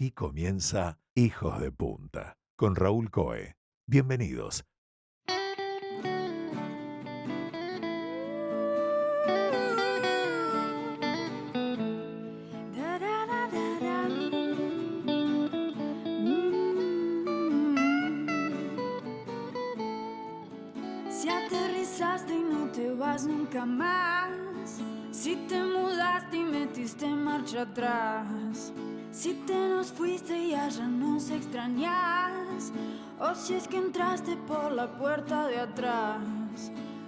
Aquí comienza Hijos de Punta con Raúl Coe. Bienvenidos. Si aterrizaste y no te vas nunca más, si te mudaste y metiste marcha atrás, si te nos fuiste y ya nos extrañas, o si es que entraste por la puerta de atrás,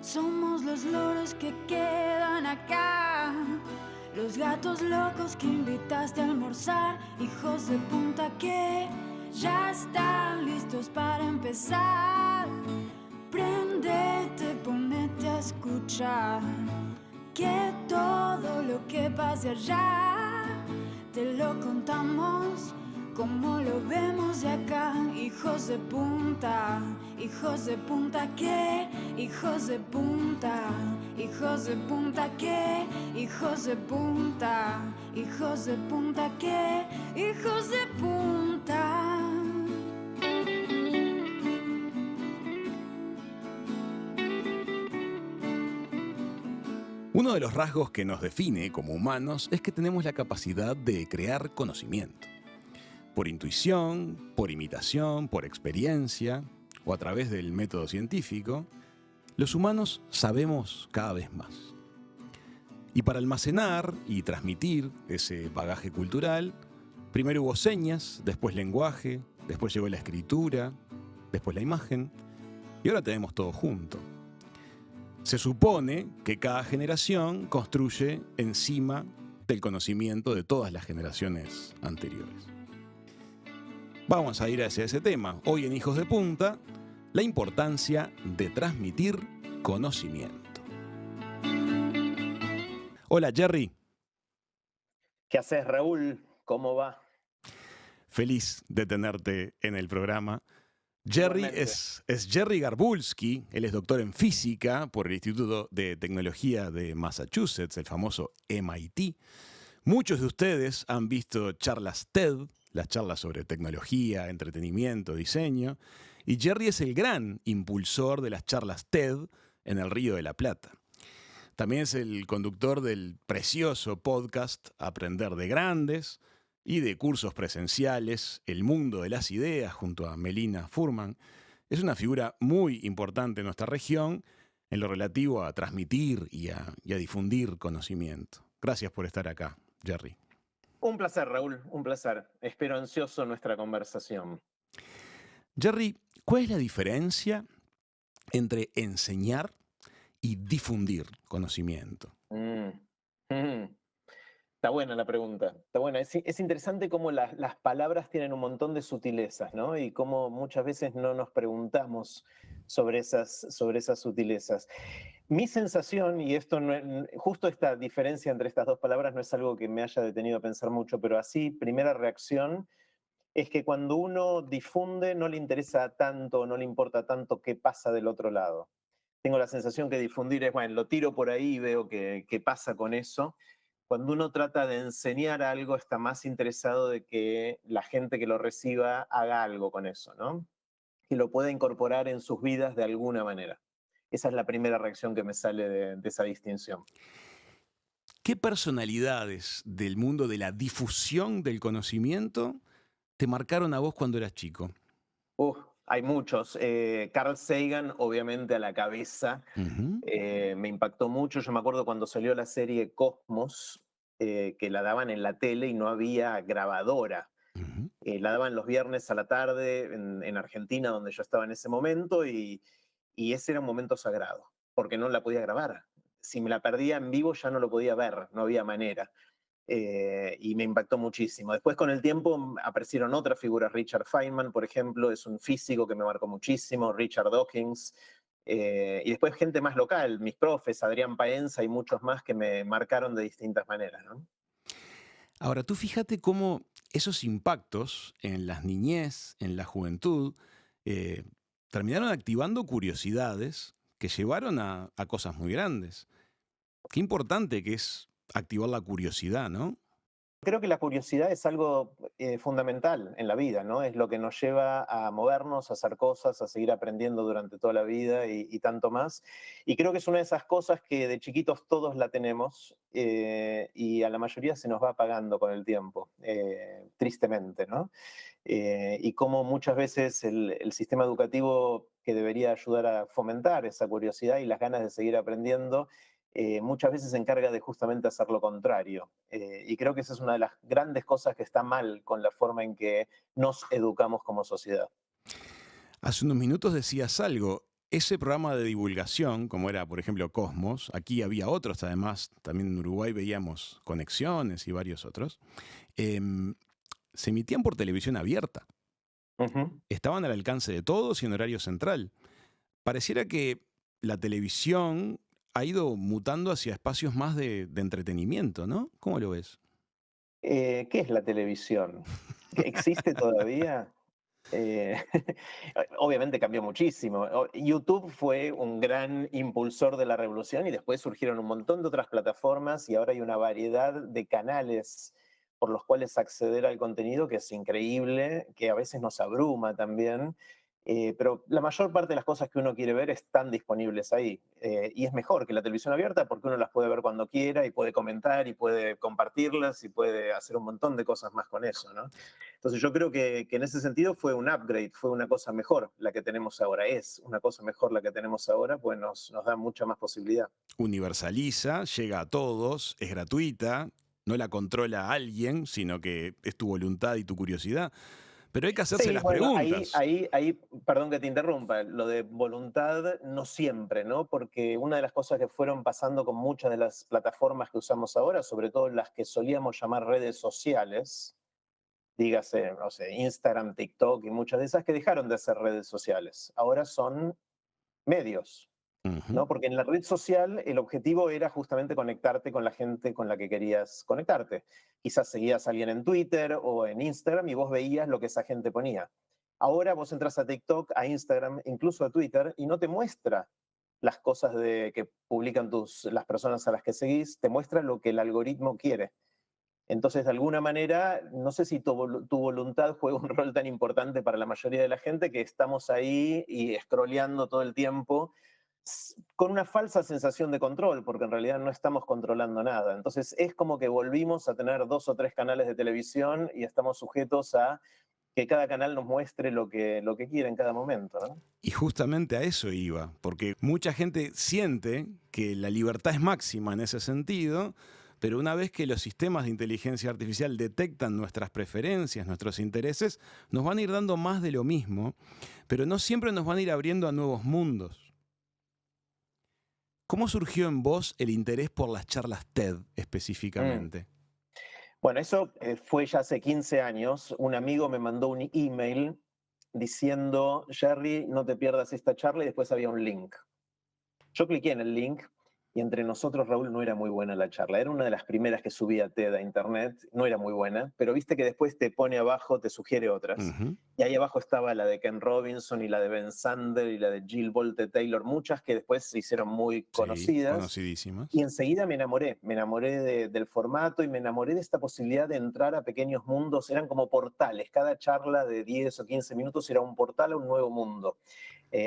somos los loros que quedan acá, los gatos locos que invitaste a almorzar, hijos de punta que ya están listos para empezar. Prendete, ponete a escuchar, que todo lo que pase allá te lo contamos como lo vemos de acá. Hijos de punta que, hijos de punta que, hijos de punta que, hijos de punta. Uno de los rasgos que nos define como humanos es que tenemos la capacidad de crear conocimiento. Por intuición, por imitación, por experiencia o a través del método científico, los humanos sabemos cada vez más. Y para almacenar y transmitir ese bagaje cultural, primero hubo señas, después lenguaje, después llegó la escritura, después la imagen, y ahora tenemos todo junto. Se supone que cada generación construye encima del conocimiento de todas las generaciones anteriores. Vamos a ir hacia ese tema. Hoy en Hijos de Punta, la importancia de transmitir conocimiento. Hola, Jerry. ¿Qué haces, Raúl? ¿Cómo va? Feliz de tenerte en el programa. Jerry es Jerry Garbulski, él es doctor en física por el Instituto de Tecnología de Massachusetts, el famoso MIT. Muchos de ustedes han visto charlas TED, las charlas sobre tecnología, entretenimiento, diseño, y Jerry es el gran impulsor de las charlas TED en el Río de la Plata. También es el conductor del precioso podcast Aprender de Grandes, y de cursos presenciales, El Mundo de las Ideas, junto a Melina Furman. Es una figura muy importante en nuestra región en lo relativo a transmitir y a difundir conocimiento. Gracias por estar acá, Jerry. Un placer, Raúl, un placer. Espero ansioso nuestra conversación. Jerry, ¿cuál es la diferencia entre enseñar y difundir conocimiento? Está buena la pregunta, está buena. Es interesante cómo las palabras tienen un montón de sutilezas, ¿no? Y cómo muchas veces no nos preguntamos sobre esas sutilezas. Mi sensación, y justo esta diferencia entre estas dos palabras no es algo que me haya detenido a pensar mucho, pero así, primera reacción, es que cuando uno difunde no le interesa tanto, no le importa tanto qué pasa del otro lado. Tengo la sensación que difundir es, bueno, lo tiro por ahí y veo qué pasa con eso. Cuando uno trata de enseñar algo, está más interesado de que la gente que lo reciba haga algo con eso, ¿no? Que lo pueda incorporar en sus vidas de alguna manera. Esa es la primera reacción que me sale de esa distinción. ¿Qué personalidades del mundo de la difusión del conocimiento te marcaron a vos cuando eras chico? Hay muchos. Carl Sagan, obviamente, a la cabeza. Me impactó mucho. Yo me acuerdo cuando salió la serie Cosmos, que la daban en la tele y no había grabadora. La daban los viernes a la tarde en Argentina, donde yo estaba en ese momento, y ese era un momento sagrado, porque no la podía grabar. Si me la perdía en vivo ya no lo podía ver, no había manera. Y me impactó muchísimo. Después, con el tiempo, aparecieron otras figuras. Richard Feynman, por ejemplo, es un físico que me marcó muchísimo. Richard Dawkins. Y después gente más local, mis profes, Adrián Paenza y muchos más que me marcaron de distintas maneras, ¿no? Ahora, tú fíjate cómo esos impactos en la niñez, en la juventud, terminaron activando curiosidades que llevaron a cosas muy grandes. Qué importante que es activar la curiosidad, ¿no? Creo que la curiosidad es algo fundamental en la vida, ¿no? Es lo que nos lleva a movernos, a hacer cosas, a seguir aprendiendo durante toda la vida y tanto más. Y creo que es una de esas cosas que de chiquitos todos la tenemos y a la mayoría se nos va apagando con el tiempo, tristemente, ¿no? Y cómo muchas veces el sistema educativo que debería ayudar a fomentar esa curiosidad y las ganas de seguir aprendiendo, muchas veces se encarga de justamente hacer lo contrario. Y creo que esa es una de las grandes cosas que está mal con la forma en que nos educamos como sociedad. Hace unos minutos decías algo. Ese programa de divulgación, como era, por ejemplo, Cosmos, aquí había otros, además, también en Uruguay veíamos Conexiones y varios otros, em, se emitían por televisión abierta. Ujú. Estaban al alcance de todos y en horario central. Pareciera que la televisión ha ido mutando hacia espacios más de entretenimiento, ¿no? ¿Cómo lo ves? ¿Qué es la televisión? ¿Que existe todavía? Eh, obviamente cambió muchísimo. YouTube fue un gran impulsor de la revolución y después surgieron un montón de otras plataformas y ahora hay una variedad de canales por los cuales acceder al contenido que es increíble, que a veces nos abruma también. Pero la mayor parte de las cosas que uno quiere ver están disponibles ahí. Y es mejor que la televisión abierta porque uno las puede ver cuando quiera y puede comentar y puede compartirlas y puede hacer un montón de cosas más con eso, ¿no? Entonces yo creo que en ese sentido fue un upgrade, fue una cosa mejor la que tenemos ahora, es una cosa mejor la que tenemos ahora, pues nos da mucha más posibilidad. Universaliza, llega a todos, es gratuita, no la controla alguien, sino que es tu voluntad y tu curiosidad. Pero hay que hacerse Sí, las bueno, preguntas. perdón que te interrumpa, lo de voluntad no siempre, ¿no? Porque una de las cosas que fueron pasando con muchas de las plataformas que usamos ahora, sobre todo las que solíamos llamar redes sociales, dígase, no sé, Instagram, TikTok y muchas de esas que dejaron de ser redes sociales, ahora son medios. Ujú. ¿No? Porque en la red social el objetivo era justamente conectarte con la gente con la que querías conectarte. Quizás seguías a alguien en Twitter o en Instagram y vos veías lo que esa gente ponía. Ahora vos entras a TikTok, a Instagram, incluso a Twitter y no te muestra las cosas que publican las personas a las que seguís, te muestra lo que el algoritmo quiere. Entonces, de alguna manera, no sé si tu voluntad juega un rol tan importante para la mayoría de la gente que estamos ahí y scrolleando todo el tiempo con una falsa sensación de control, porque en realidad no estamos controlando nada. Entonces es como que volvimos a tener 2 o 3 canales de televisión y estamos sujetos a que cada canal nos muestre lo que quiere en cada momento, ¿no? Y justamente a eso iba, porque mucha gente siente que la libertad es máxima en ese sentido, pero una vez que los sistemas de inteligencia artificial detectan nuestras preferencias, nuestros intereses, nos van a ir dando más de lo mismo, pero no siempre nos van a ir abriendo a nuevos mundos. ¿Cómo surgió en vos el interés por las charlas TED Mm. específicamente? Bueno, eso fue ya hace 15 años. Un amigo me mandó un email diciendo, Jerry, no te pierdas esta charla y después había un link. Yo cliqué en el link y entre nosotros, Raúl, no era muy buena la charla. Era una de las primeras que subía TED a internet, no era muy buena, pero viste que después te pone abajo, te sugiere otras. Ujú. Y ahí abajo estaba la de Ken Robinson y la de Ben Sander y la de Jill Bolte Taylor, muchas que después se hicieron muy Sí, conocidas. Y conocidísimas. enseguida me enamoré del formato y me enamoré de esta posibilidad de entrar a pequeños mundos. Eran como portales, cada charla de 10 o 15 minutos era un portal a un nuevo mundo,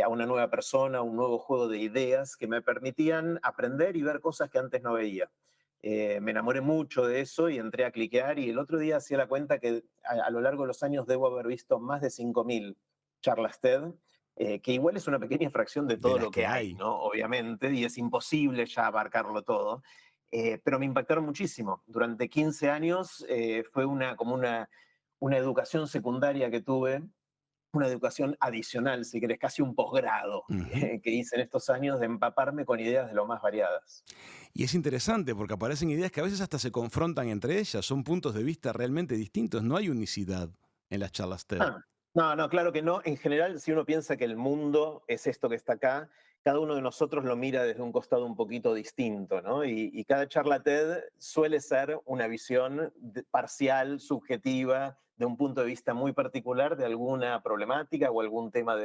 a una nueva persona, a un nuevo juego de ideas que me permitían aprender y ver cosas que antes no veía. Me enamoré mucho de eso y entré a cliquear y el otro día hacía la cuenta que a lo largo de los años debo haber visto más de 5.000 charlas TED, que igual es una pequeña fracción de De todo las lo que que hay, hay. ¿no? Obviamente, y es imposible ya abarcarlo todo, pero me impactaron muchísimo. Durante 15 años fue como una educación secundaria que tuve, una educación adicional, si querés, casi un posgrado Ujú. que hice en estos años de empaparme con ideas de lo más variadas. Y es interesante porque aparecen ideas que a veces hasta se confrontan entre ellas, son puntos de vista realmente distintos, no hay unicidad en las charlas TED. Ah, no, no, claro que no. En general, si uno piensa que el mundo es esto que está acá, cada uno de nosotros lo mira desde un costado un poquito distinto, ¿no? Y cada charla TED suele ser una visión parcial, subjetiva, de un punto de vista muy particular de alguna problemática o algún tema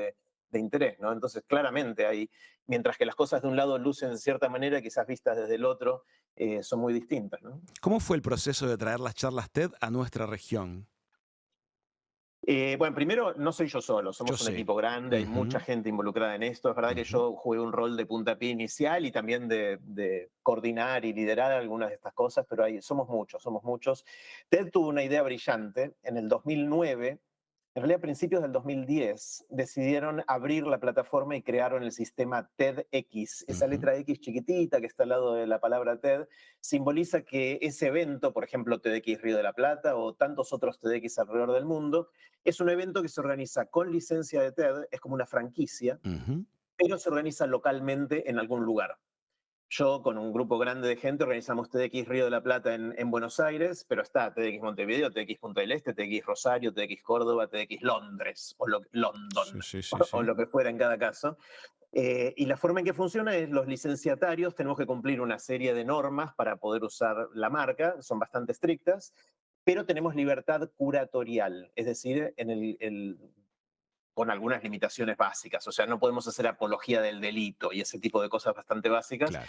de interés, ¿no? Entonces, claramente hay, mientras que las cosas de un lado lucen de cierta manera, quizás vistas desde el otro, son muy distintas, ¿no? ¿Cómo fue el proceso de traer las charlas TED a nuestra región? Bueno, primero, no soy yo solo, Yo somos un sé. equipo grande, hay mucha Ujú, gente involucrada en esto. Es verdad que ujú. yo jugué un rol de puntapié inicial y también de coordinar y liderar algunas de estas cosas, pero somos muchos, somos muchos. Ted tuvo una idea brillante en el 2009. En realidad, a principios del 2010, decidieron abrir la plataforma y crearon el sistema TEDx. Esa Ujú. letra X chiquitita que está al lado de la palabra TED simboliza que ese evento, por ejemplo, TEDx Río de la Plata o tantos otros TEDx alrededor del mundo, es un evento que se organiza con licencia de TED, es como una franquicia, Ujú. pero se organiza localmente en algún lugar. Yo con un grupo grande de gente organizamos TEDx Río de la Plata en Buenos Aires, pero está TEDx Montevideo, TEDx Punta del Este, TEDx Rosario, TEDx Córdoba, TEDx Londres o Sí, London sí, sí, o sí. lo que fuera en cada caso. Y la forma en que funciona es los licenciatarios tenemos que cumplir una serie de normas para poder usar la marca, son bastante estrictas, pero tenemos libertad curatorial, es decir, con algunas limitaciones básicas. O sea, no podemos hacer apología del delito y ese tipo de cosas bastante básicas, Claro.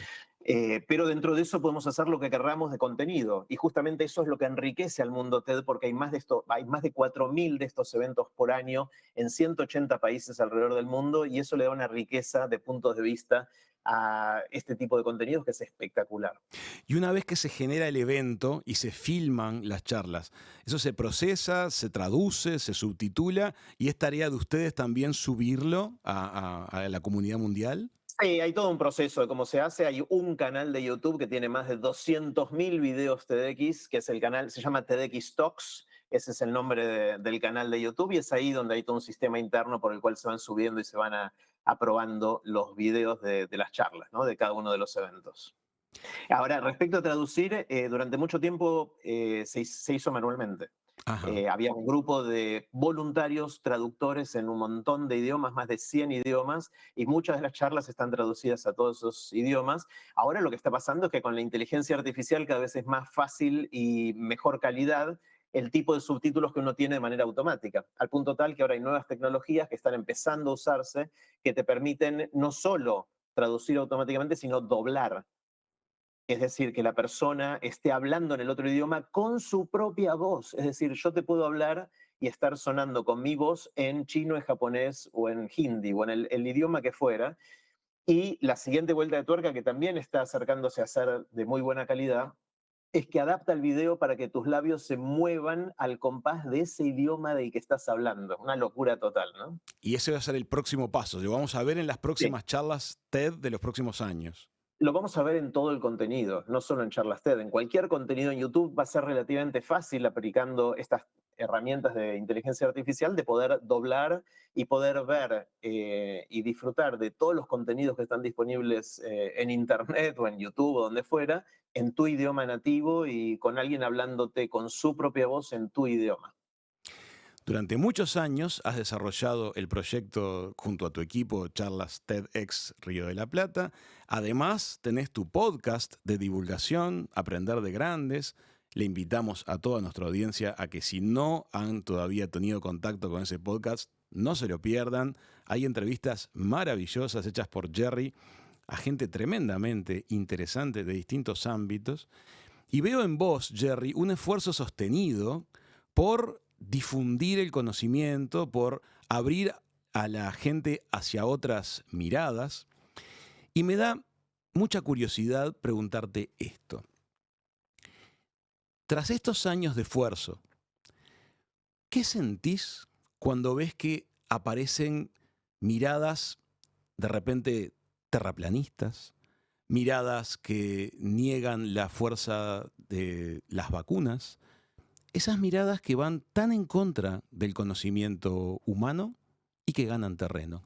pero dentro de eso podemos hacer lo que querramos de contenido. Y justamente eso es lo que enriquece al mundo TED, porque hay más de 4.000 de estos eventos por año en 180 países alrededor del mundo, y eso le da una riqueza de puntos de vista a este tipo de contenidos que es espectacular. Y una vez que se genera el evento y se filman las charlas, eso se procesa, se traduce, se subtitula y es tarea de ustedes también subirlo a la comunidad mundial. Sí, hay todo un proceso de cómo se hace. Hay un canal de YouTube que tiene más de 200.000 videos TEDx, que es el canal, se llama TEDx Talks. Ese es el nombre del canal de YouTube y es ahí donde hay todo un sistema interno por el cual se van subiendo y se van aprobando los videos de las charlas, ¿no? De cada uno de los eventos. Ahora, respecto a traducir, durante mucho tiempo se hizo manualmente. Ajá. Había un grupo de voluntarios traductores en un montón de idiomas, más de 100 idiomas, y muchas de las charlas están traducidas a todos esos idiomas. Ahora lo que está pasando es que con la inteligencia artificial cada vez es más fácil y mejor calidad el tipo de subtítulos que uno tiene de manera automática, al punto tal que ahora hay nuevas tecnologías que están empezando a usarse que te permiten no solo traducir automáticamente, sino doblar, es decir, que la persona esté hablando en el otro idioma con su propia voz. Es decir, yo te puedo hablar y estar sonando con mi voz en chino, en japonés o en hindi o en el idioma que fuera. Y la siguiente vuelta de tuerca, que también está acercándose a ser de muy buena calidad, es que adapta el video para que tus labios se muevan al compás de ese idioma del que estás hablando. Una locura total, ¿no? Y ese va a ser el próximo paso. Lo vamos a ver en las Sí. próximas charlas TED de los próximos años. Lo vamos a ver en todo el contenido, no solo en charlas TED. En cualquier contenido en YouTube va a ser relativamente fácil aplicando estas herramientas de inteligencia artificial de poder doblar y poder ver y disfrutar de todos los contenidos que están disponibles en Internet o en YouTube o donde fuera, en tu idioma nativo y con alguien hablándote con su propia voz en tu idioma. Durante muchos años has desarrollado el proyecto junto a tu equipo Charlas TEDx Río de la Plata. Además, tenés tu podcast de divulgación, Aprender de Grandes. Le invitamos a toda nuestra audiencia a que si no han todavía tenido contacto con ese podcast, no se lo pierdan. Hay entrevistas maravillosas hechas por Jerry a gente tremendamente interesante de distintos ámbitos. Y veo en vos, Jerry, un esfuerzo sostenido por difundir el conocimiento, por abrir a la gente hacia otras miradas. Y me da mucha curiosidad preguntarte esto. Tras estos años de esfuerzo, ¿qué sentís cuando ves que aparecen miradas de repente terraplanistas, miradas que niegan la fuerza de las vacunas? Esas miradas que van tan en contra del conocimiento humano y que ganan terreno.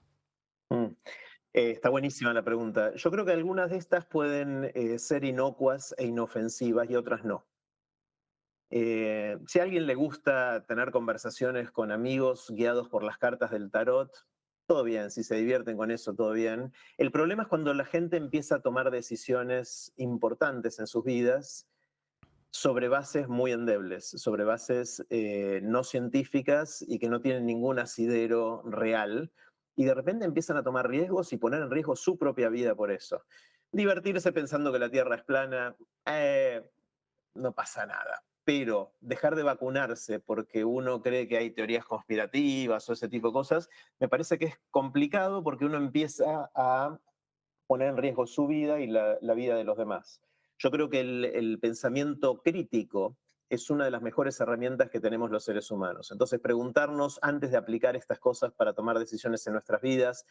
Mm. Está buenísima la pregunta. Yo creo que algunas de estas pueden ser inocuas e inofensivas y otras no. Si a alguien le gusta tener conversaciones con amigos guiados por las cartas del tarot, todo bien, si se divierten con eso, todo bien. El problema es cuando la gente empieza a tomar decisiones importantes en sus vidas sobre bases muy endebles, sobre bases no científicas y que no tienen ningún asidero real. y de repente empiezan a tomar riesgos y poner en riesgo su propia vida por eso. Divertirse pensando que la Tierra es plana, no pasa nada. Pero dejar de vacunarse porque uno cree que hay teorías conspirativas o ese tipo de cosas, me parece que es complicado porque uno empieza a poner en riesgo su vida y la vida de los demás. Yo creo que el pensamiento crítico es una de las mejores herramientas que tenemos los seres humanos. Entonces, preguntarnos antes de aplicar estas cosas para tomar decisiones en nuestras vidas,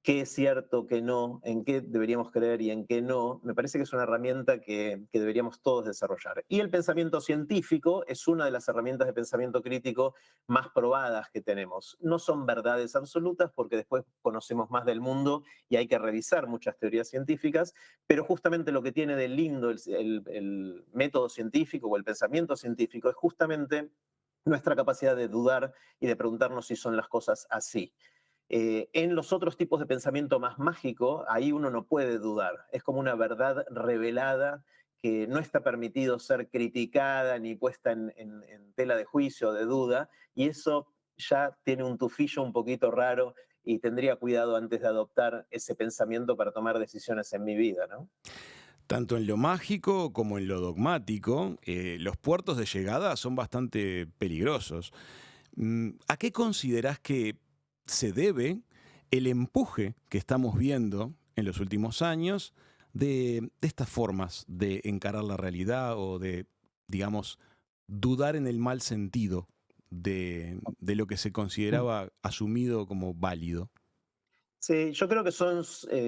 qué es cierto, qué no, en qué deberíamos creer y en qué no, me parece que es una herramienta que deberíamos todos desarrollar. Y el pensamiento científico es una de las herramientas de pensamiento crítico más probadas que tenemos. No son verdades absolutas porque después conocemos más del mundo y hay que revisar muchas teorías científicas, pero justamente lo que tiene de lindo el método científico o el pensamiento científico es justamente nuestra capacidad de dudar y de preguntarnos si son las cosas así. En los otros tipos de pensamiento más mágico, ahí uno no puede dudar. Es como una verdad revelada que no está permitido ser criticada ni puesta en tela de juicio o de duda, y eso ya tiene un tufillo un poquito raro y tendría cuidado antes de adoptar ese pensamiento para tomar decisiones en mi vida, ¿no? Tanto en lo mágico como en lo dogmático, los puertos de llegada son bastante peligrosos. ¿A qué considerás que se debe el empuje que estamos viendo en los últimos años de estas formas de encarar la realidad o de, digamos, dudar en el mal sentido de lo que se consideraba asumido como válido? Sí, yo creo que son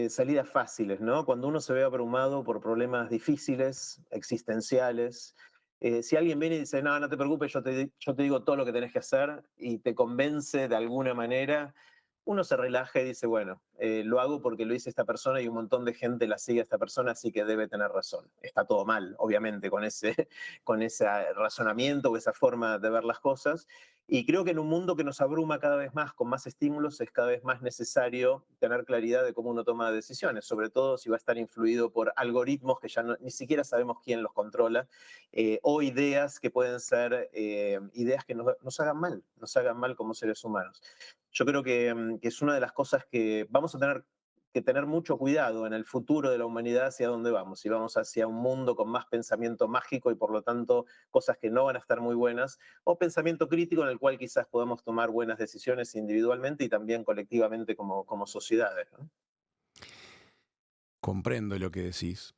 salidas fáciles, ¿no? Cuando uno se ve abrumado por problemas difíciles, existenciales, si alguien viene y dice, no, no te preocupes, yo te digo todo lo que tenés que hacer y te convence de alguna manera, uno se relaja y dice, bueno, lo hago porque lo hice esta persona y un montón de gente la sigue a esta persona, así que debe tener razón. Está todo mal, obviamente, con con ese razonamiento o esa forma de ver las cosas. Y creo que en un mundo que nos abruma cada vez más, con más estímulos, es cada vez más necesario tener claridad de cómo uno toma decisiones, sobre todo si va a estar influido por algoritmos que ya ni siquiera sabemos quién los controla, o ideas que pueden ser ideas que nos hagan mal como seres humanos. Yo creo que es una de las cosas que vamos a tener que tener mucho cuidado en el futuro de la humanidad hacia dónde vamos. Si vamos hacia un mundo con más pensamiento mágico y por lo tanto cosas que no van a estar muy buenas, o pensamiento crítico en el cual quizás podamos tomar buenas decisiones individualmente y también colectivamente como sociedades, ¿no? Comprendo lo que decís.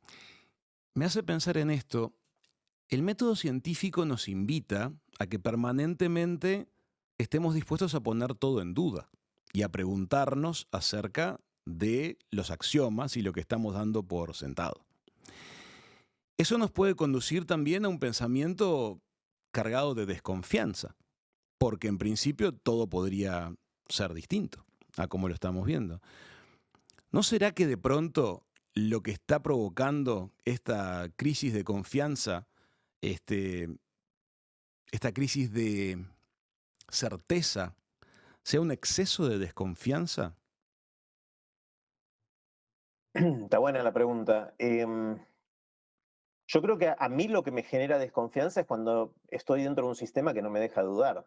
Me hace pensar en esto. El método científico nos invita a que permanentemente estemos dispuestos a poner todo en duda y a preguntarnos acerca de los axiomas y lo que estamos dando por sentado. Eso nos puede conducir también a un pensamiento cargado de desconfianza, porque en principio todo podría ser distinto a como lo estamos viendo. ¿No será que de pronto lo que está provocando esta crisis de confianza, este, esta crisis de certeza, sea un exceso de desconfianza? Está buena la pregunta. Yo creo que a mí lo que me genera desconfianza es cuando estoy dentro de un sistema que no me deja dudar.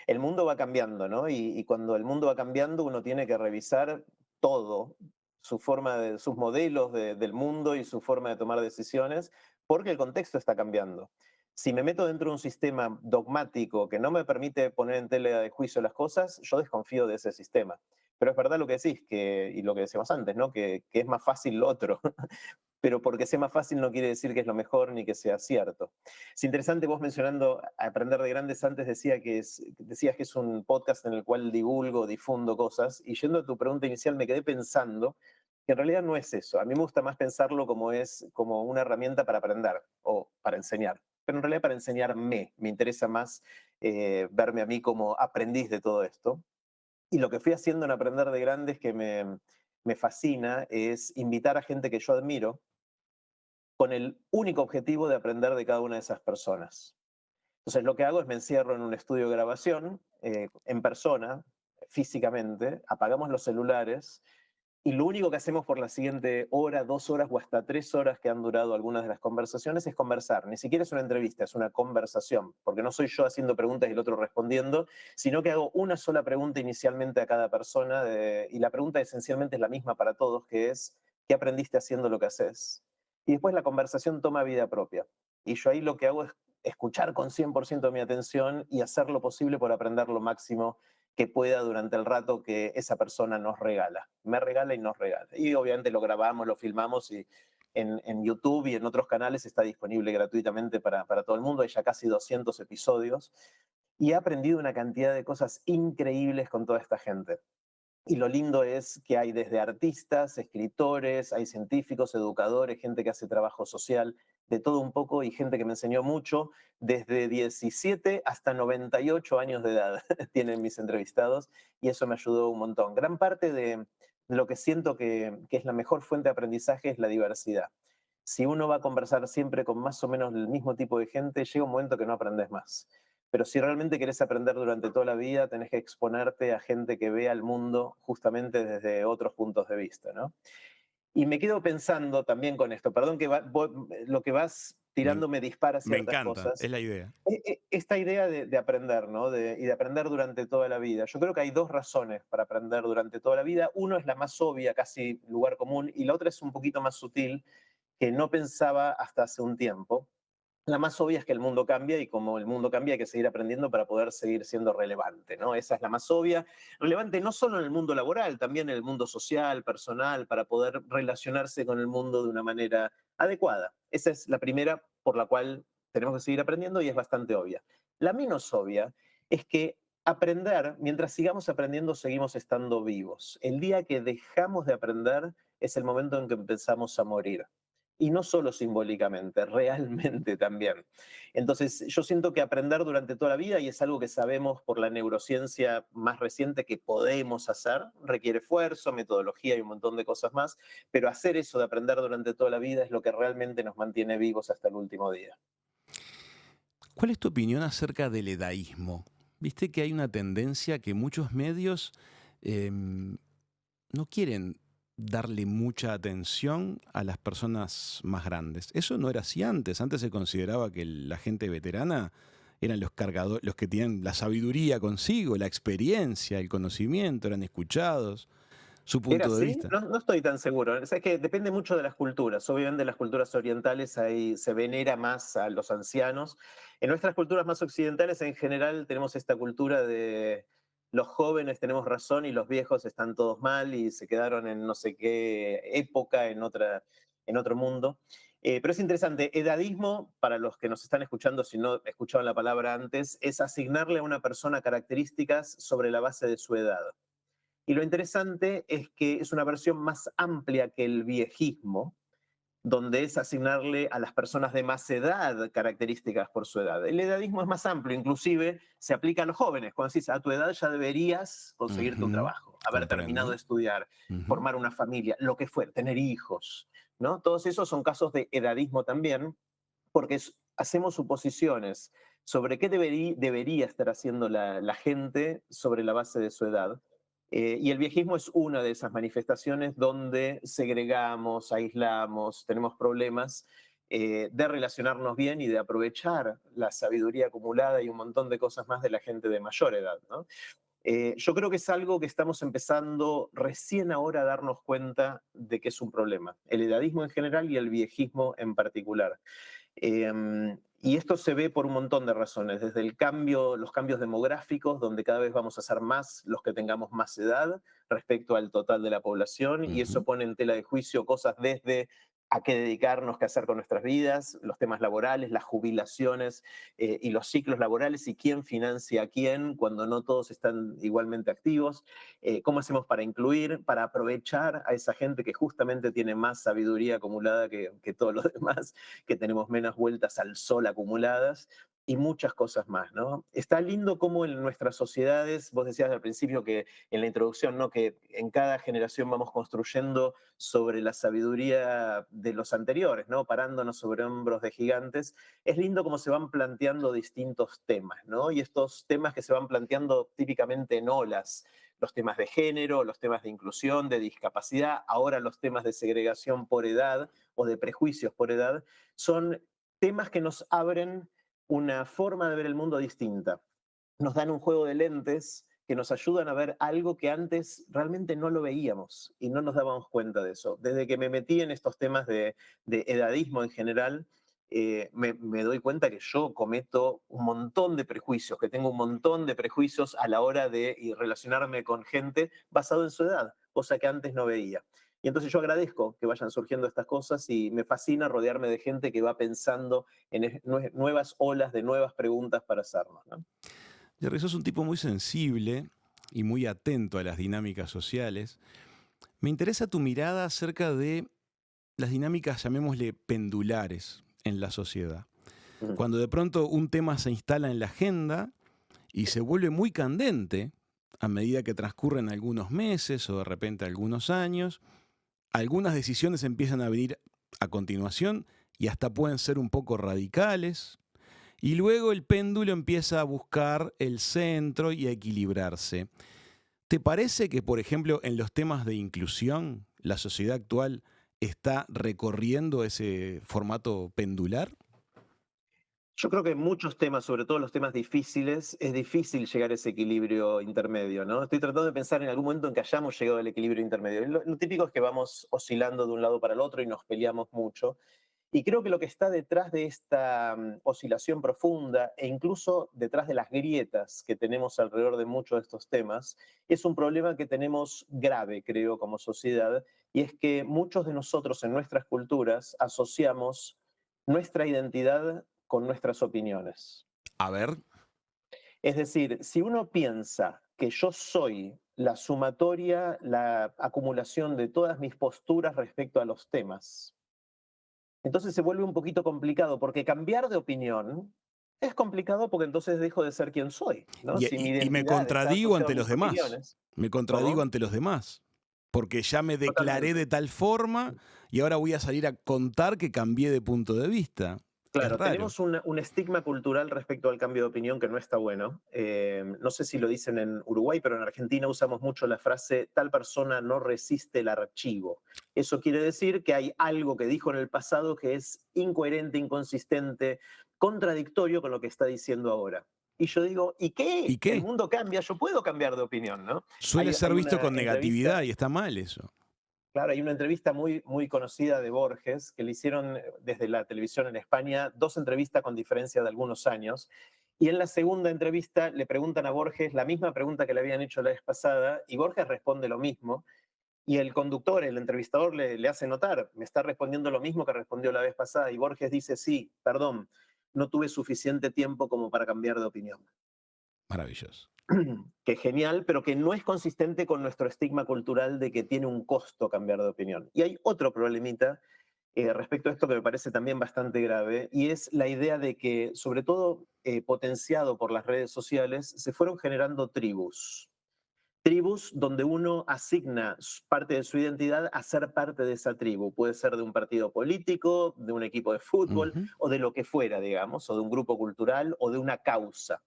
El mundo va cambiando, ¿no? Y cuando el mundo va cambiando, uno tiene que revisar todo, sus modelos del mundo y su forma de tomar decisiones, porque el contexto está cambiando. Si me meto dentro de un sistema dogmático que no me permite poner en tela de juicio las cosas, yo desconfío de ese sistema. Pero es verdad lo que decís, y lo que decíamos antes, ¿no? Que es más fácil lo otro. Pero porque sea más fácil no quiere decir que es lo mejor ni que sea cierto. Es interesante vos mencionando Aprender de Grandes, antes decías que es un podcast en el cual difundo cosas, y yendo a tu pregunta inicial me quedé pensando que en realidad no es eso. A mí me gusta más pensarlo como una herramienta para aprender o para enseñar, pero en realidad para enseñarme. Me interesa más verme a mí como aprendiz de todo esto. Y lo que fui haciendo en Aprender de Grandes que me fascina es invitar a gente que yo admiro con el único objetivo de aprender de cada una de esas personas. Entonces lo que hago es me encierro en un estudio de grabación, en persona, físicamente, apagamos los celulares Y lo único que hacemos por la siguiente hora, 2 horas o hasta 3 horas que han durado algunas de las conversaciones es conversar. Ni siquiera es una entrevista, es una conversación, porque no soy yo haciendo preguntas y el otro respondiendo, sino que hago una sola pregunta inicialmente a cada persona y la pregunta esencialmente es la misma para todos, que es, ¿qué aprendiste haciendo lo que haces? Y después la conversación toma vida propia. Y yo ahí lo que hago es escuchar con 100% de mi atención y hacer lo posible por aprender lo máximo que pueda durante el rato que esa persona nos regala. Me regala y nos regala. Y obviamente lo grabamos, lo filmamos y en YouTube y en otros canales está disponible gratuitamente para todo el mundo. Hay ya casi 200 episodios y he aprendido una cantidad de cosas increíbles con toda esta gente. Y lo lindo es que hay desde artistas, escritores, hay científicos, educadores, gente que hace trabajo social, de todo un poco, y gente que me enseñó mucho, desde 17 hasta 98 años de edad tienen mis entrevistados, y eso me ayudó un montón. Gran parte de lo que siento que es la mejor fuente de aprendizaje es la diversidad. Si uno va a conversar siempre con más o menos el mismo tipo de gente, llega un momento que no aprendes más. Pero si realmente querés aprender durante toda la vida, tenés que exponerte a gente que vea el mundo justamente desde otros puntos de vista, ¿no? Y me quedo pensando también con esto, perdón que lo que vas Me, tirando me dispara me ciertas encanta, es cosas. la idea. Esta idea de aprender, ¿no? Y de aprender durante toda la vida. Yo creo que hay dos razones para aprender durante toda la vida. Uno es la más obvia, casi lugar común, y la otra es un poquito más sutil, que no pensaba hasta hace un tiempo. La más obvia es que el mundo cambia y como el mundo cambia hay que seguir aprendiendo para poder seguir siendo relevante, ¿no? Esa es la más obvia. Relevante no solo en el mundo laboral, también en el mundo social, personal, para poder relacionarse con el mundo de una manera adecuada. Esa es la primera por la cual tenemos que seguir aprendiendo y es bastante obvia. La menos obvia es que aprender, mientras sigamos aprendiendo, seguimos estando vivos. El día que dejamos de aprender es el momento en que empezamos a morir. Y no solo simbólicamente, realmente también. Entonces, yo siento que aprender durante toda la vida, y es algo que sabemos por la neurociencia más reciente que podemos hacer, requiere esfuerzo, metodología y un montón de cosas más, pero hacer eso de aprender durante toda la vida es lo que realmente nos mantiene vivos hasta el último día. ¿Cuál es tu opinión acerca del edaísmo? Viste que hay una tendencia que muchos medios no quieren darle mucha atención a las personas más grandes. Eso no era así antes. Antes se consideraba que la gente veterana eran los cargadores, los que tienen la sabiduría consigo, la experiencia, el conocimiento, eran escuchados, su ¿Era punto de así? vista. No, no estoy tan seguro. O sea, es que depende mucho de las culturas. Obviamente en las culturas orientales ahí se venera más a los ancianos. En nuestras culturas más occidentales en general tenemos esta cultura de los jóvenes tenemos razón y los viejos están todos mal y se quedaron en no sé qué época, en otro mundo. Pero es interesante, edadismo, para los que nos están escuchando, si no escuchaban la palabra antes, es asignarle a una persona características sobre la base de su edad. Y lo interesante es que es una versión más amplia que el viejismo, donde es asignarle a las personas de más edad características por su edad. El edadismo es más amplio, inclusive se aplica a los jóvenes. Cuando decís, a tu edad ya deberías conseguirte un Ujú, trabajo, haber terminado comprendo. de estudiar, Ujú. formar una familia, lo que fuera, tener hijos, ¿no? Todos esos son casos de edadismo también, porque hacemos suposiciones sobre qué debería estar haciendo la gente sobre la base de su edad. Y el viejismo es una de esas manifestaciones donde segregamos, aislamos, tenemos problemas de relacionarnos bien y de aprovechar la sabiduría acumulada y un montón de cosas más de la gente de mayor edad, ¿no? Yo creo que es algo que estamos empezando recién ahora a darnos cuenta de que es un problema. El edadismo en general y el viejismo en particular. Y esto se ve por un montón de razones, desde los cambios demográficos, donde cada vez vamos a ser más los que tengamos más edad respecto al total de la población, y eso Ujú. pone en tela de juicio cosas desde a qué dedicarnos, qué hacer con nuestras vidas, los temas laborales, las jubilaciones y los ciclos laborales y quién financia a quién cuando no todos están igualmente activos, cómo hacemos para incluir, para aprovechar a esa gente que justamente tiene más sabiduría acumulada que todos los demás, que tenemos menos vueltas al sol acumuladas y muchas cosas más, ¿no? Está lindo cómo en nuestras sociedades, vos decías al principio que en la introducción, ¿no? Que en cada generación vamos construyendo sobre la sabiduría de los anteriores, ¿no? Parándonos sobre hombros de gigantes. Es lindo cómo se van planteando distintos temas, ¿no? Y estos temas que se van planteando típicamente en olas, los temas de género, los temas de inclusión, de discapacidad, ahora los temas de segregación por edad o de prejuicios por edad, son temas que nos abren una forma de ver el mundo distinta. Nos dan un juego de lentes que nos ayudan a ver algo que antes realmente no lo veíamos y no nos dábamos cuenta de eso. Desde que me metí en estos temas de edadismo en general, me doy cuenta que yo cometo un montón de prejuicios, que tengo un montón de prejuicios a la hora de relacionarme con gente basado en su edad, cosa que antes no veía. Y entonces yo agradezco que vayan surgiendo estas cosas y me fascina rodearme de gente que va pensando en nuevas olas de nuevas preguntas para hacernos, ¿no? Jerry, sos un tipo muy sensible y muy atento a las dinámicas sociales. Me interesa tu mirada acerca de las dinámicas, llamémosle, pendulares en la sociedad. Cuando de pronto un tema se instala en la agenda y se vuelve muy candente a medida que transcurren algunos meses o de repente algunos años, algunas decisiones empiezan a venir a continuación y hasta pueden ser un poco radicales. Y luego el péndulo empieza a buscar el centro y a equilibrarse. ¿Te parece que, por ejemplo, en los temas de inclusión, la sociedad actual está recorriendo ese formato pendular? Yo creo que en muchos temas, sobre todo los temas difíciles, es difícil llegar a ese equilibrio intermedio, ¿no? Estoy tratando de pensar en algún momento en que hayamos llegado al equilibrio intermedio. Y lo típico es que vamos oscilando de un lado para el otro y nos peleamos mucho. Y creo que lo que está detrás de esta oscilación profunda e incluso detrás de las grietas que tenemos alrededor de muchos de estos temas es un problema que tenemos grave, creo, como sociedad, y es que muchos de nosotros en nuestras culturas asociamos nuestra identidad con nuestras opiniones. A ver. Es decir, si uno piensa que yo soy la sumatoria, la acumulación de todas mis posturas respecto a los temas, entonces se vuelve un poquito complicado, porque cambiar de opinión es complicado porque entonces dejo de ser quien soy, ¿no? Si mi Y me identidad está contradigo asociada a ante los mis demás. opiniones. Me contradigo ¿Cómo? ante los demás. Porque ya me declaré Totalmente. de tal forma y ahora voy a salir a contar que cambié de punto de vista. Es Claro, raro. tenemos un estigma cultural respecto al cambio de opinión que no está bueno. No sé si lo dicen en Uruguay, pero en Argentina usamos mucho la frase tal persona no resiste el archivo. Eso quiere decir que hay algo que dijo en el pasado que es incoherente, inconsistente, contradictorio con lo que está diciendo ahora. Y yo digo, ¿y ¿Y qué? El qué? mundo cambia, yo puedo cambiar de opinión, ¿no? Suele ser Hay visto una con negatividad entrevista. y está mal eso. Claro, hay una entrevista muy conocida de Borges que le hicieron desde la televisión en España, 2 entrevistas con diferencia de algunos años. Y en la segunda entrevista le preguntan a Borges la misma pregunta que le habían hecho la vez pasada y Borges responde lo mismo. Y el conductor, el entrevistador, le hace notar, me está respondiendo lo mismo que respondió la vez pasada. Y Borges dice, sí, perdón, no tuve suficiente tiempo como para cambiar de opinión. Maravilloso. Que genial, pero que no es consistente con nuestro estigma cultural de que tiene un costo cambiar de opinión. Y hay otro problemita respecto a esto que me parece también bastante grave, y es la idea de que, sobre todo potenciado por las redes sociales, se fueron generando tribus. Tribus donde uno asigna parte de su identidad a ser parte de esa tribu. Puede ser de un partido político, de un equipo de fútbol, Ujú. o de lo que fuera, digamos, o de un grupo cultural, o de una causa.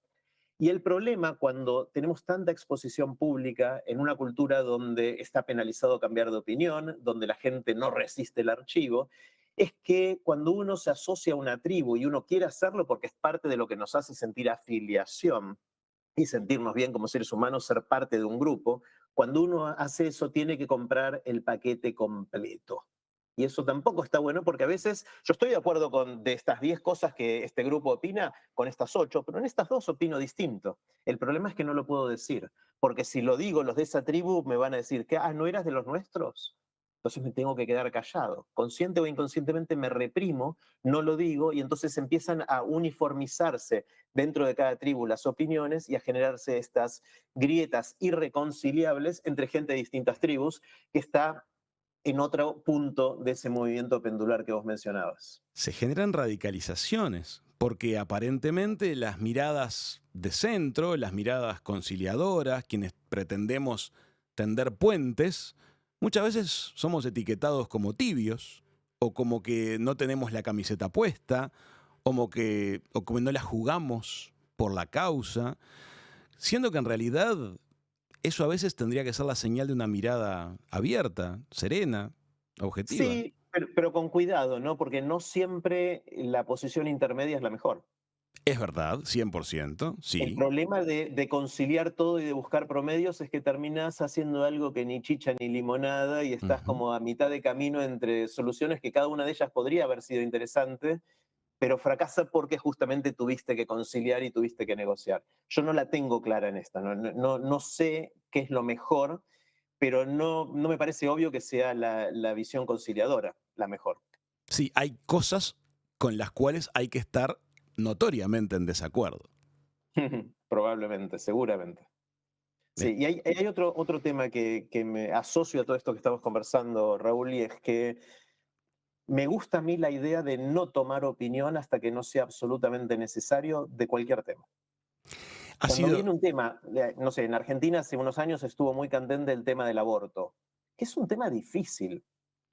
Y el problema cuando tenemos tanta exposición pública en una cultura donde está penalizado cambiar de opinión, donde la gente no resiste el archivo, es que cuando uno se asocia a una tribu y uno quiere hacerlo porque es parte de lo que nos hace sentir afiliación y sentirnos bien como seres humanos, ser parte de un grupo, cuando uno hace eso tiene que comprar el paquete completo. Y eso tampoco está bueno porque a veces yo estoy de acuerdo con de estas 10 cosas que este grupo opina, con estas 8, pero en estas 2 opino distinto. El problema es que no lo puedo decir, porque si lo digo, los de esa tribu me van a decir que, ¿no eras de los nuestros? Entonces me tengo que quedar callado. Consciente o inconscientemente me reprimo, no lo digo, y entonces empiezan a uniformizarse dentro de cada tribu las opiniones y a generarse estas grietas irreconciliables entre gente de distintas tribus que está en otro punto de ese movimiento pendular que vos mencionabas. Se generan radicalizaciones, porque aparentemente las miradas de centro, las miradas conciliadoras, quienes pretendemos tender puentes, muchas veces somos etiquetados como tibios, o como que no tenemos la camiseta puesta, o como no la jugamos por la causa, siendo que en realidad eso a veces tendría que ser la señal de una mirada abierta, serena, objetiva. Sí, pero con cuidado, ¿no? Porque no siempre la posición intermedia es la mejor. Es verdad, 100%, El sí. problema de conciliar todo y de buscar promedios es que terminás haciendo algo que ni chicha ni limonada y estás Ujú. como a mitad de camino entre soluciones que cada una de ellas podría haber sido interesante, pero fracasa porque justamente tuviste que conciliar y tuviste que negociar. Yo no la tengo clara en esta, no sé qué es lo mejor, pero no me parece obvio que sea la visión conciliadora la mejor. Sí, hay cosas con las cuales hay que estar notoriamente en desacuerdo. Probablemente, seguramente. Eh, Sí, y hay otro tema que me asocio a todo esto que estamos conversando, Raúl, y es que me gusta a mí la idea de no tomar opinión hasta que no sea absolutamente necesario de cualquier tema. Ha Cuando sido, viene un tema, no sé, en Argentina hace unos años estuvo muy candente el tema del aborto, que es un tema difícil.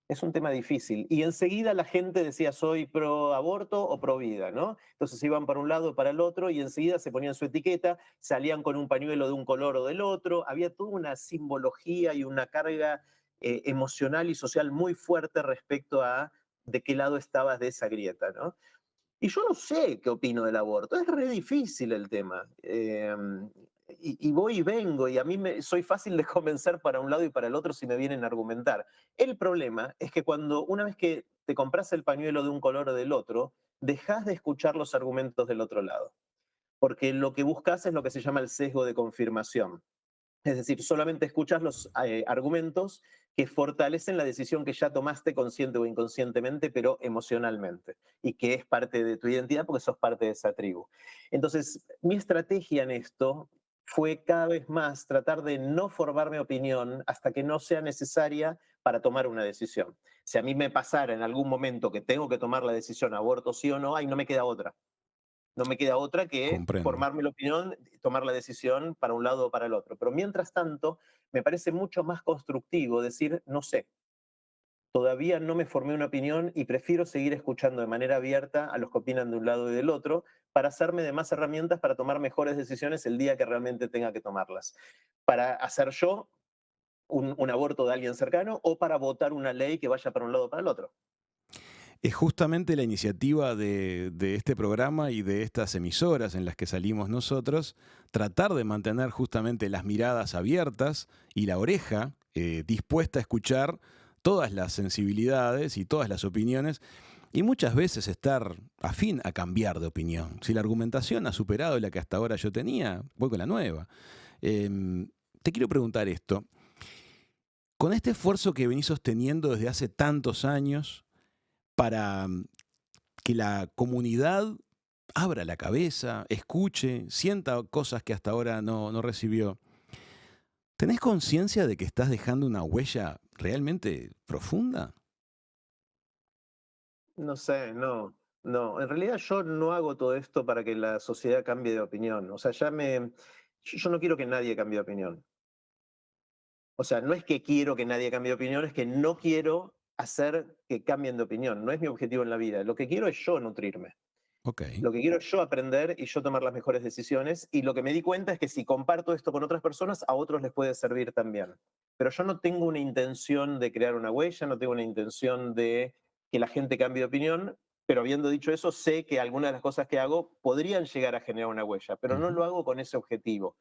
Es un tema difícil. Y enseguida la gente decía, soy pro aborto o pro vida, ¿no? Entonces iban para un lado o para el otro y enseguida se ponían su etiqueta, salían con un pañuelo de un color o del otro. Había toda una simbología y una carga emocional y social muy fuerte respecto a de qué lado estabas de esa grieta, ¿no? Y yo no sé qué opino del aborto, es re difícil el tema. Y voy y vengo, y a mí soy fácil de convencer para un lado y para el otro si me vienen a argumentar. El problema es que cuando una vez que te compras el pañuelo de un color o del otro, dejas de escuchar los argumentos del otro lado. Porque lo que buscas es lo que se llama el sesgo de confirmación. Es decir, solamente escuchas los argumentos que fortalecen la decisión que ya tomaste consciente o inconscientemente, pero emocionalmente, y que es parte de tu identidad porque sos parte de esa tribu. Entonces, mi estrategia en esto fue cada vez más tratar de no formarme opinión hasta que no sea necesaria para tomar una decisión. Si a mí me pasara en algún momento que tengo que tomar la decisión aborto sí o no, ahí no me queda otra. No me queda otra que comprendo. formarme la opinión, tomar la decisión para un lado o para el otro. Pero mientras tanto, me parece mucho más constructivo decir, no sé, todavía no me formé una opinión y prefiero seguir escuchando de manera abierta a los que opinan de un lado y del otro para hacerme de más herramientas para tomar mejores decisiones el día que realmente tenga que tomarlas. Para hacer yo un aborto de alguien cercano o para votar una ley que vaya para un lado o para el otro. Es justamente la iniciativa de este programa y de estas emisoras en las que salimos nosotros, tratar de mantener justamente las miradas abiertas y la oreja dispuesta a escuchar todas las sensibilidades y todas las opiniones y muchas veces estar afín a cambiar de opinión. Si la argumentación ha superado la que hasta ahora yo tenía, voy con la nueva. Te quiero preguntar esto. Con este esfuerzo que venís sosteniendo desde hace tantos años, para que la comunidad abra la cabeza, escuche, sienta cosas que hasta ahora no recibió. ¿Tenés conciencia de que estás dejando una huella realmente profunda? No sé, no, no. En realidad yo no hago todo esto para que la sociedad cambie de opinión. O sea, yo no quiero que nadie cambie de opinión. O sea, no es que quiero que nadie cambie de opinión, es que no quiero hacer que cambien de opinión. No es mi objetivo en la vida. Lo que quiero es yo nutrirme. Ok. Lo que quiero es yo aprender y yo tomar las mejores decisiones. Y lo que me di cuenta es que si comparto esto con otras personas, a otros les puede servir también. Pero yo no tengo una intención de crear una huella, no tengo una intención de que la gente cambie de opinión, pero habiendo dicho eso, sé que algunas de las cosas que hago podrían llegar a generar una huella, pero no Ujú. lo hago con ese objetivo.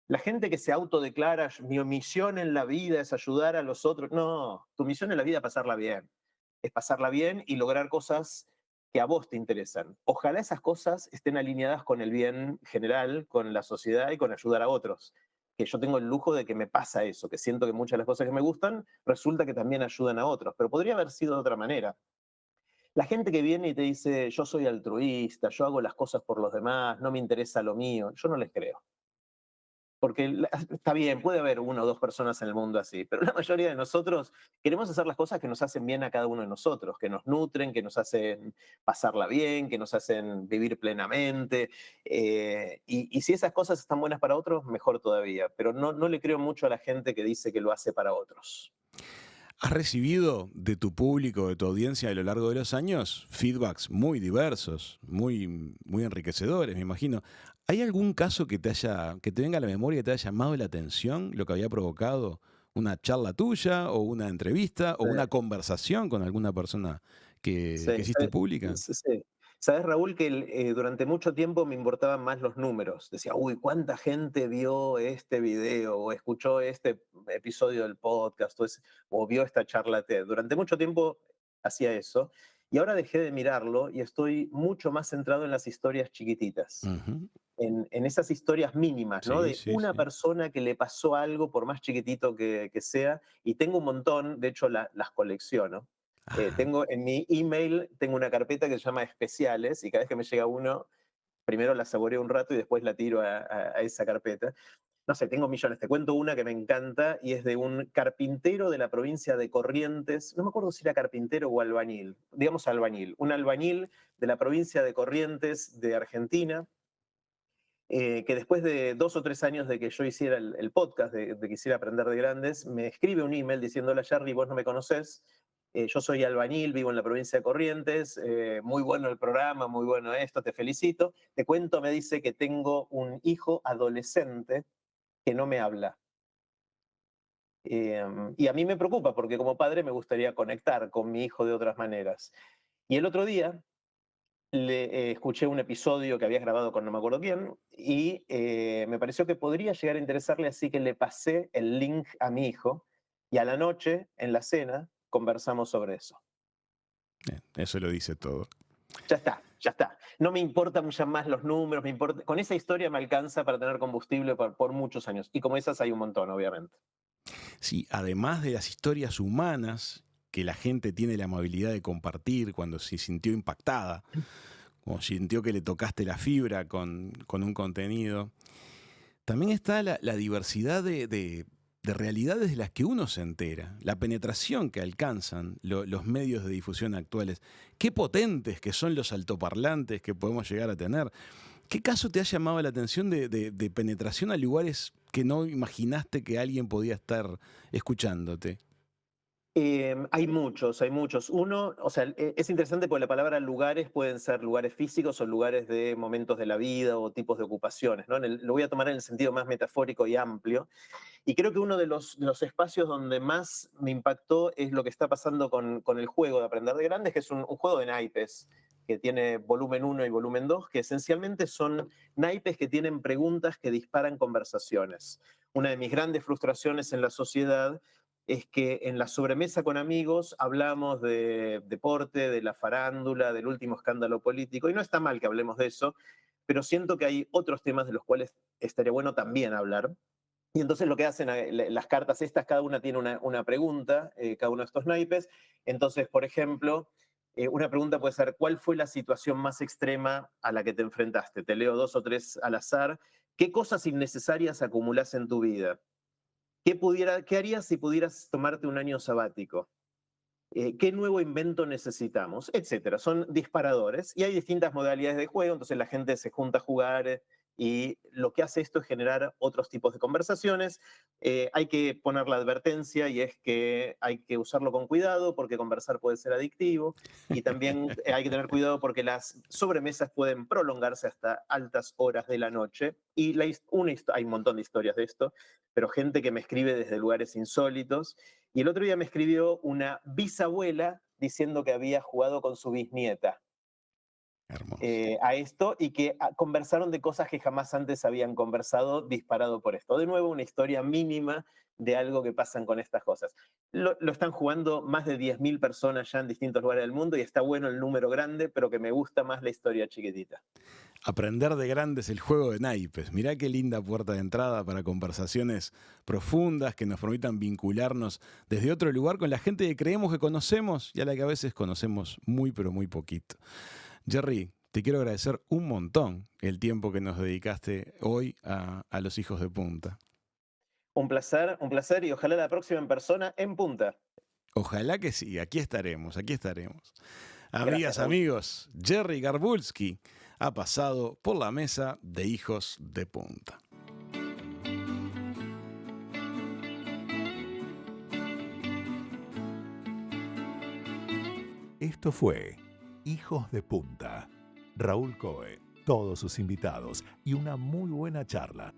La gente que se autodeclara, mi misión en la vida es ayudar a los otros, no, tu misión en la vida es pasarla bien y lograr cosas que a vos te interesan. Ojalá esas cosas estén alineadas con el bien general, con la sociedad y con ayudar a otros. Que yo tengo el lujo de que me pasa eso, que siento que muchas de las cosas que me gustan resulta que también ayudan a otros, pero podría haber sido de otra manera. La gente que viene y te dice, yo soy altruista, yo hago las cosas por los demás, no me interesa lo mío, yo no les creo. Porque está bien, puede haber una o dos personas en el mundo así, pero la mayoría de nosotros queremos hacer las cosas que nos hacen bien a cada uno de nosotros, que nos nutren, que nos hacen pasarla bien, que nos hacen vivir plenamente. Y si esas cosas están buenas para otros, mejor todavía. Pero no le creo mucho a la gente que dice que lo hace para otros. ¿Has recibido de tu público, de tu audiencia a lo largo de los años, feedbacks muy diversos, muy enriquecedores, me imagino? ¿Hay algún caso que te venga a la memoria, que te haya llamado la atención, lo que había provocado una charla tuya, o una entrevista, o una conversación con alguna persona que Sí, hiciste pública? sí. Sabes, Raúl, que durante mucho tiempo me importaban más los números. Decía, uy, ¿cuánta gente vio este video o escuchó este episodio del podcast o vio esta charla TED? Durante mucho tiempo hacía eso y ahora dejé de mirarlo y estoy mucho más centrado en las historias chiquititas, Ujú. en esas historias mínimas, ¿no? Sí, De sí, una sí. persona que le pasó algo, por más chiquitito que sea, y tengo un montón, de hecho las colecciono. Ah, Tengo en mi email, tengo una carpeta que se llama especiales y cada vez que me llega uno, primero la saboreo un rato y después la tiro a esa carpeta. No sé, tengo millones. Te cuento una que me encanta y es de un carpintero de la provincia de Corrientes. No me acuerdo si era carpintero o albañil. Digamos albañil. Un albañil de la provincia de Corrientes de Argentina, que después de 2 o 3 años de que yo hiciera el podcast, de Quisiera Aprender de Grandes, me escribe un email diciendo, hola Jerry, vos no me conocés, yo soy albañil, vivo en la provincia de Corrientes, muy bueno el programa, muy bueno esto, te felicito. Te cuento, me dice que tengo un hijo adolescente que no me habla. Y a mí me preocupa porque como padre me gustaría conectar con mi hijo de otras maneras. Y el otro día escuché un episodio que habías grabado con no me acuerdo quién y me pareció que podría llegar a interesarle, así que le pasé el link a mi hijo y a la noche, en la cena, conversamos sobre eso. eso lo dice todo. Ya está, ya está. No me importan mucho más los números, con esa historia me alcanza para tener combustible por muchos años. Y como esas hay un montón, obviamente. Sí, además de las historias humanas que la gente tiene la amabilidad de compartir cuando se sintió impactada, o sintió que le tocaste la fibra con un contenido, también está la diversidad de realidades de las que uno se entera, la penetración que alcanzan los medios de difusión actuales. Qué potentes que son los altoparlantes que podemos llegar a tener. ¿Qué caso te ha llamado la atención de penetración a lugares que no imaginaste que alguien podía estar escuchándote? Hay muchos, hay muchos. Uno, o sea, es interesante porque la palabra lugares pueden ser lugares físicos o lugares de momentos de la vida o tipos de ocupaciones, ¿no? Lo voy a tomar en el sentido más metafórico y amplio. Y creo que uno de los espacios donde más me impactó es lo que está pasando con el juego de Aprender de Grandes, que es un juego de naipes que tiene volumen 1 y volumen 2, que esencialmente son naipes que tienen preguntas que disparan conversaciones. Una de mis grandes frustraciones en la sociedad es que en la sobremesa con amigos hablamos de deporte, de la farándula, del último escándalo político, y no está mal que hablemos de eso, pero siento que hay otros temas de los cuales estaría bueno también hablar. Y entonces lo que hacen las cartas estas, cada una tiene una pregunta, cada uno de estos naipes. Entonces, por ejemplo, una pregunta puede ser, ¿cuál fue la situación más extrema a la que te enfrentaste? Te leo 2 o 3 al azar. ¿Qué cosas innecesarias acumulás en tu vida? ¿Qué harías si pudieras tomarte un año sabático? ¿Qué nuevo invento necesitamos? Etcétera. Son disparadores y hay distintas modalidades de juego, entonces la gente se junta a jugar y lo que hace esto es generar otros tipos de conversaciones. Hay que poner la advertencia y es que hay que usarlo con cuidado porque conversar puede ser adictivo y también hay que tener cuidado porque las sobremesas pueden prolongarse hasta altas horas de la noche y hay un montón de historias de esto, pero gente que me escribe desde lugares insólitos. Y el otro día me escribió una bisabuela diciendo que había jugado con su bisnieta Hermoso. a esto y que conversaron de cosas que jamás antes habían conversado disparado por esto. De nuevo, una historia mínima de algo que pasan con estas cosas. Lo están jugando más de 10.000 personas ya en distintos lugares del mundo y está bueno el número grande, pero que me gusta más la historia chiquitita. Aprender de grandes el juego de naipes. Mirá qué linda puerta de entrada para conversaciones profundas que nos permitan vincularnos desde otro lugar con la gente que creemos que conocemos y a la que a veces conocemos muy pero muy poquito. Jerry, te quiero agradecer un montón el tiempo que nos dedicaste hoy a los hijos de punta. Un placer y ojalá la próxima en persona en Punta. Ojalá que sí, aquí estaremos, aquí estaremos. Gracias, Amigas, Raúl. amigos, Jerry Garbulski ha pasado por la mesa de hijos de punta. Esto fue Hijos de Punta. Raúl Coe, todos sus invitados y una muy buena charla.